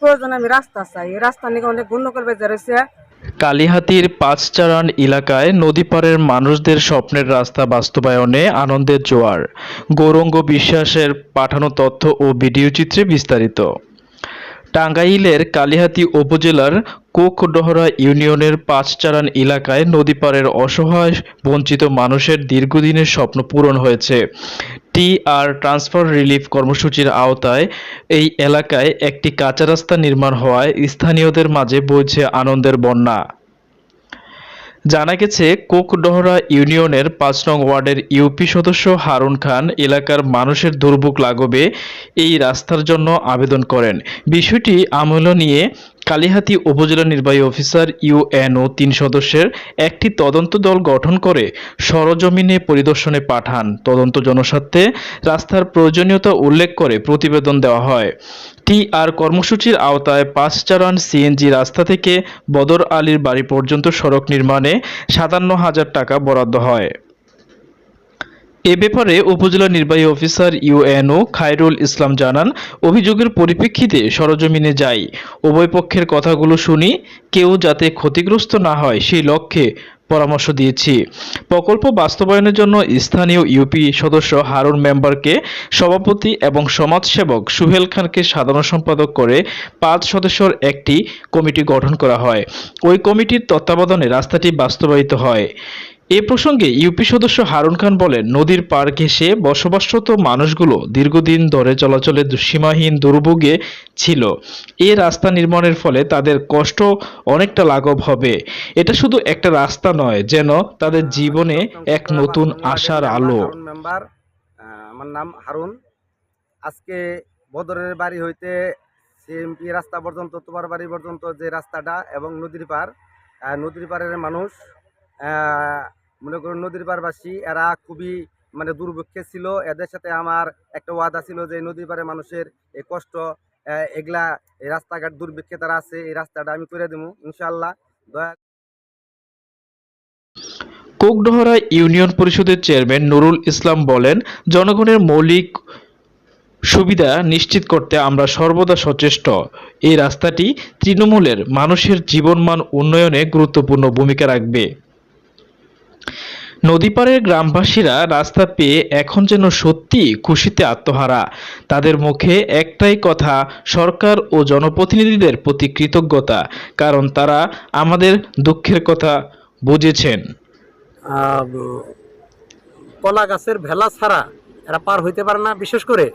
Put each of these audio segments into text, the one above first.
প্রয়োজনে আমি রাস্তা চাই, এই রাস্তা নিয়ে অনেক গণ্ডগোল বেজে রয়েছে। কালিহাতীর পাঁচচারান এলাকায় নদীপাড়ের মানুষদের স্বপ্নের রাস্তা বাস্তবায়নে আনন্দের জোয়ার। গৌরঙ্গ বিশ্বাসের পাঠানো তথ্য ও ভিডিও চিত্রে বিস্তারিত। টাঙ্গাইলের কালিহাতী উপজেলার কোকডহরা ইউনিয়নের পাঁচচারান এলাকায় নদীপাড়ের অসহায় বঞ্চিত মানুষের দীর্ঘদিনের স্বপ্ন পূরণ হয়েছে। টি.আর. ট্রান্সফার রিলিফ কর্মসূচির আওতায় এই এলাকায় একটি কাঁচা রাস্তা নির্মাণ হওয়ায় স্থানীয়দের মাঝে বইছে আনন্দের বন্যা। জানা গেছে, কোকডহরা ইউনিয়নের ৫ নং ওয়ার্ডের ইউপি সদস্য হারুন খান এলাকার মানুষের দুর্ভোগ লাঘবে এই রাস্তার জন্য আবেদন করেন। বিষয়টি আমলে নিয়ে কালিহাতী উপজেলা নির্বাহী অফিসার ইউএনও ৩ সদস্যের একটি তদন্ত দল গঠন করে সরজমিনে পরিদর্শনে পাঠান। তদন্ত জনস্বার্থে রাস্তার প্রয়োজনীয়তা উল্লেখ করে প্রতিবেদন দেওয়া হয়। টি.আর. কর্মসূচির আওতায় পাঁচচারান সিএনজি রাস্তা থেকে বদর আলীর বাড়ি পর্যন্ত সড়ক নির্মাণে ৫৭,০০০ টাকা বরাদ্দ হয়। এ ব্যাপারে উপজেলা নির্বাহী অফিসার ইউএনও খায়রুল ইসলাম জানান, অভিযোগের পরিপ্রেক্ষিতে সরজমিনে যাই, উভয় পক্ষের কথাগুলো শুনি, কেউ যাতে ক্ষতিগ্রস্ত না হয় সেই লক্ষ্যে পরামর্শ দিয়েছি। প্রকল্প বাস্তবায়নের জন্য স্থানীয় ইউপি সদস্য হারুন মেম্বারকে সভাপতি এবং সমাজসেবক সুহেল খানকে সাধারণ সম্পাদক করে ৫ সদস্যের একটি কমিটি গঠন করা হয়। ওই কমিটির তত্ত্বাবধানে রাস্তাটি বাস্তবায়িত হয়। এ প্রসঙ্গে ইউপি সদস্য হারুন খান বলেন, নদীর পাড় ঘেঁষে বসবাসরত মানুষগুলো দীর্ঘদিন ধরে চলাচলে সীমাহীন দুর্ভোগে ছিল। এ রাস্তা নির্মাণের ফলে তাদের কষ্ট অনেকটা লাঘব হবে। এটা শুধু একটা রাস্তা নয়, যেন তাদের জীবনে এক নতুন আশার আলো। মেম্বার, আমার নাম হারুন। আজকে বদরের বাড়ি হইতে সিএমপি রাস্তা পর্যন্ত, তোমার বাড়ি পর্যন্ত যে রাস্তাটা এবং নদীর পাড়ের মানুষ, মনে করুন নদীর পাড়বাসী, এরা খুবই মানে দুর্ভিক্ষে ছিল। এদের সাথে আমার একটা ওয়াদা ছিল যে নদীর পাড়ের মানুষের এই কষ্ট, এগুলা এই রাস্তাঘাট দুর্ভিক্ষে তারা আছে, এই রাস্তাটা আমি করে দেবো ইনশাল্লাহ। দয়া কোকডহরা ইউনিয়ন পরিষদের চেয়ারম্যান নুরুল ইসলাম বলেন, জনগণের মৌলিক সুবিধা নিশ্চিত করতে আমরা সর্বদা সচেষ্ট। এই রাস্তাটি তৃণমূলের মানুষের জীবনমান উন্নয়নে গুরুত্বপূর্ণ ভূমিকা রাখবে। নদীপাড়ের গ্রামবাসীরা রাস্তা পেয়ে এখন যেন সত্যি খুশিতে আত্মহারা। তাদের মুখে একটাই কথা, সরকার ও জনপ্রতিনিধিদের প্রতি কৃতজ্ঞতা, কারণ তারা আমাদের দুঃখের কথা বুঝেছেন। কলা গাছের ভেলা ছাড়া এরা পার হইতে পারে না। বিশেষ করে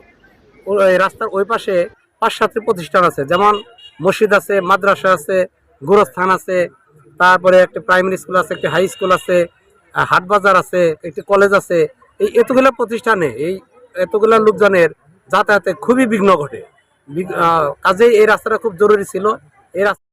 ওই রাস্তার ওই পাশে ৫-৭টি প্রতিষ্ঠান আছে, যেমন মসজিদ আছে, মাদ্রাসা আছে, গোরস্থান আছে, তারপরে একটা প্রাইমারি স্কুল আছে, একটি হাই স্কুল আছে, হাট বাজার আছে, একটি কলেজ আছে। এই এতগুলো প্রতিষ্ঠানে এতগুলো লোকজনের যাতায়াতে খুবই বিঘ্ন ঘটে। কাজেই এই রাস্তাটা খুব জরুরি ছিল। এই রাস্তা